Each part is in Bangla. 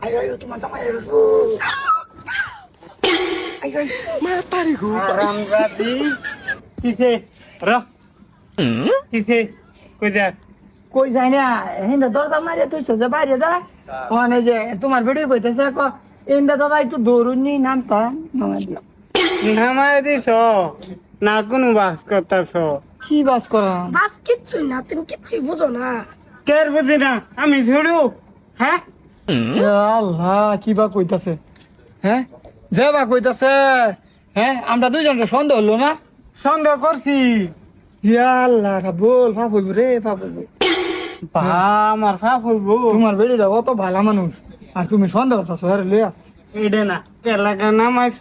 Ayo, teman sama ayo. Ayo, mata nih gua. আরাম রাতি কিসে র কিসে কই যা কই যায় না হিন্দা দরজা মারিয়া তুই সোজা বাইরে যা ওখানে যে তোমার ভিডিও কইতেছে ইন্দা দাদা একটু দৌড়ুনি নামতা নামাই দিলাম নামায় দিছ না কোনো বাস করতাছ কি বাস করা বাস কিচ্ছুই না তুমি কিচ্ছুই বুঝো না কের বুঝি না আমি ঝুড়ু হ্যাঁ আল্লাহ কি বা কইতাছে হ্যাঁ যে বা কইতাছে হ্যাঁ আমরা দুইজনকে সন্দেহ হলো না সন্দেহ করছি ইয়া আল্লাহ বল ফাফুল রে ফাফুল বা আমার ফাঁক হইব তোমার বেড়িটা কত ভালো মানুষ আর তুমি সন্দেহ করতেছো আরে লিয়া এইটা না কেলাকা নামাইছ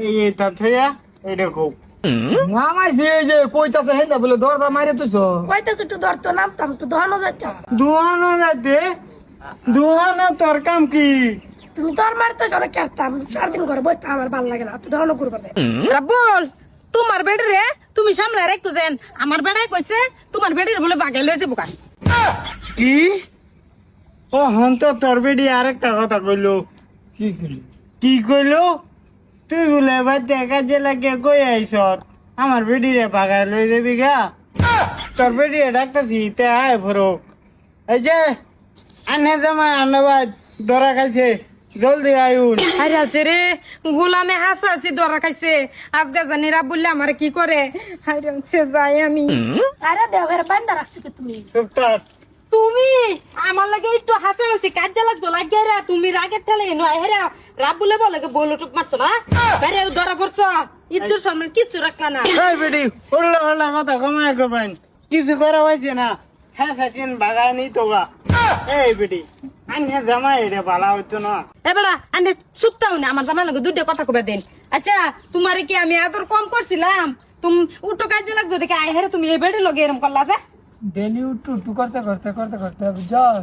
এইটা থইয়া এইটা খুব নামাইছি এই যে কইতাছে হেন্দা বলে দরজা মারে তুইছ কইতেছে একটু ধরতো নামতাম একটু ধরানো যাইতাম দুহানো যাইতে দুহানো তোর কাম কি তুমি ধর মারতেছ অনেক কেরতাম 4 দিন করে বইতাম আমার ভালো লাগে না তুই ধরানো করবার যাই রাব্বুল তোমার বেডি রে তুমি সামলা রাখতো দেন আমার বেড়াই কইছে তোমার বেডির বলে বাগাই লয়ে যাবো কান কি ও হন্ত তোর বেডি আরেকটা কথা কইলো কি করি কি কইলো তুই বলে বাইতে কাজে লাগে কই আইস আমার বেডি রে বাগাই লই যাবি গা তোর বেডি ডাকতেছি তে আয় ফরক এই যে আনে জামা আনবাদ ধরা খাইছে জলদি আয়ুন আরে আছে রে গোলামে হাসাছি ধরা খাইছে আজকে জানি রাব্বুল আমার কি করে আরে সে যাই আমি সারা দেহের বান্দা রাখছো কি তুমি চুপ থাক তুমি আমার লাগে একটু হাসাহাসি কাজে লাগতো লাগে রে তুমি রাগের ঠেলে নয় হেরা রাব্বুলে বলে বলো টুক মারছো না আরে ধরা পড়ছ ইজ্জত সম্মান কিচ্ছু রাখলা না এই বেডি উল্লা উল্লা কথা কমায় করবেন কিছু করা হয়েছে না হ্যাঁ সাচিন বাগায় নি তো গা এই বেডি আনে জামা এটা ভালো হইতো না এবারে আনে চুপতাও না আমার জামাই লাগে দুইটা কথা কবে দেন আচ্ছা তোমারে কি আমি আদর কম করছিলাম তুমি উল্টো কাজে লাগতো দেখে আই হেরে তুমি এই বেড়ে লগে এরকম করলা যে ডেলি উঠু উঠু করতে করতে করতে করতে বুঝছস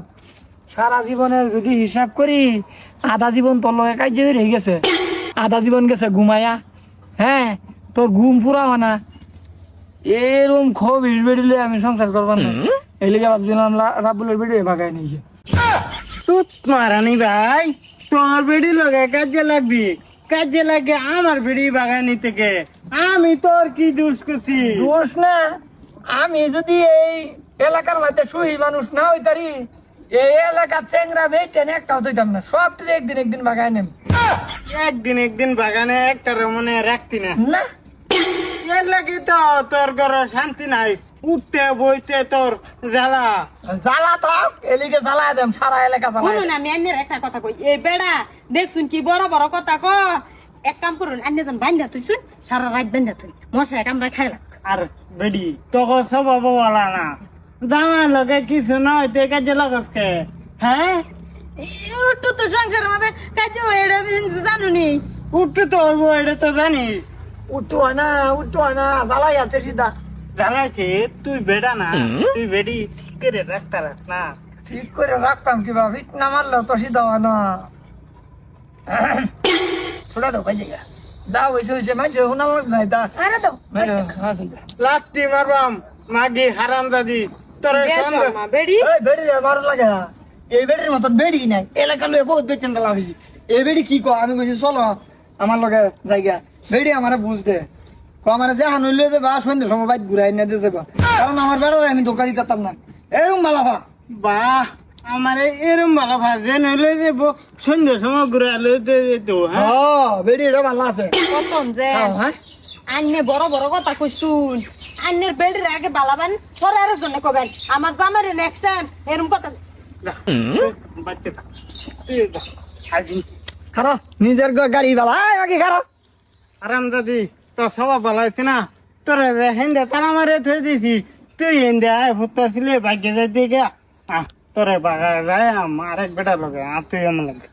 সারা জীবনের যদি হিসাব করি আধা জীবন তোর লগে কাজ রয়ে গেছে আধা জীবন গেছে ঘুমায়া হ্যাঁ তোর ঘুম ফুরাও না এরকম খুব বেড়িলে আমি সংসার করবার না এই লেগে ভাবছিলাম রাবুলের বেড়ে ভাগাই নিয়েছে সুত মারানি ভাই তোর বেডি লগে কাজে লাগবি কাজে লাগে আমার বেডি বাগানি থেকে আমি তোর কি দোষ করছি দোষ না আমি যদি এই এলাকার মধ্যে সুহি মানুষ না হইতারি এই এলাকার চেংরা বেটেন একটাও ধইতাম না সব একদিন একদিন ভাগাই নেম একদিন বাগানে একটা মনে রাখতি না না এর লাগি তো তোর ঘরে শান্তি নাই উঠতে বইতে তোর জ্বালা জ্বালা তো এলিগে জ্বালা দেম সারা এলাকা জ্বালা শুনুন আমি আন্নের একটা কথা কই এই বেড়া দেখছুন কি বড় বড় কথা ক এক কাম করুন আন্নে যান বান্ধা তুই শুন সারা রাত বান্ধা তুই মশায় কামড়া খাইলা আর বেডি তোকে স্বভাব বলা না জামার লগে কিছু নয় তুই কাজে লাগসকে হ্যাঁ একটু তো সংসারের মধ্যে কাজে এটা জানুনি উঠতে তো হইব এটা তো জানিস উঠতো না জ্বালাই আছে সিধা জ্বালাইছে তুই বেডা না তুই বেডি ঠিক করে রাখতে রাখ না ঠিক করে রাখতাম কিবা ফিট না মারলো তো সিধা হয় না ছোড়া দাও কাজে যা হয়েছে মাঝে শোনা লাগ নাই দা সারা দাও লাত্তি মারবাম মাগি হারাম দাদি তোর সন্দেহ মা বেড়ি এই বেড়ি মারো লাগে এই বেড়ির মতন বেড়ি নাই এলাকা লয়ে বহুত বেচেন লাভিছি এই বেড়ি কি কো আমি কইছি চলো আমার লগে জায়গা বেড়ি আমারে বুঝ দে কো আমারে যে হান হইলে যে বা সন্ধ্যে সময় বাইক ঘুরাই না দিতে বা কারণ আমার বেড়ারে আমি ধোকা দিতাম না এরকম মালাফা বাহ আমার এরম ভালো ভাজে নইলে যে সন্ধ্যে সময় ঘুরে লইতে যেত হ্যাঁ বেড়ি এটা ভালো আছে কতন যে হ্যাঁ আন্নে বড় বড় কথা কইছুন আন্নের বেড়ির আগে বালাবান পরে আর জন্য কবেন আমার জামারে নেক্সট টাইম এরকম কথা বাচ্চা আজ খারো নিজের গাড়ি বালা বাকি খারো আরাম দাদি তোর সবাই ভালো আছে না তোর হেন্দে তারা মারে থই দিছি তুই হেন্দে আয় ফুটতেছিলে ভাগ্যে যাইতে গিয়া তোরে বাগা যায় আরেক বেটা লগে আর তুই আমার লাগে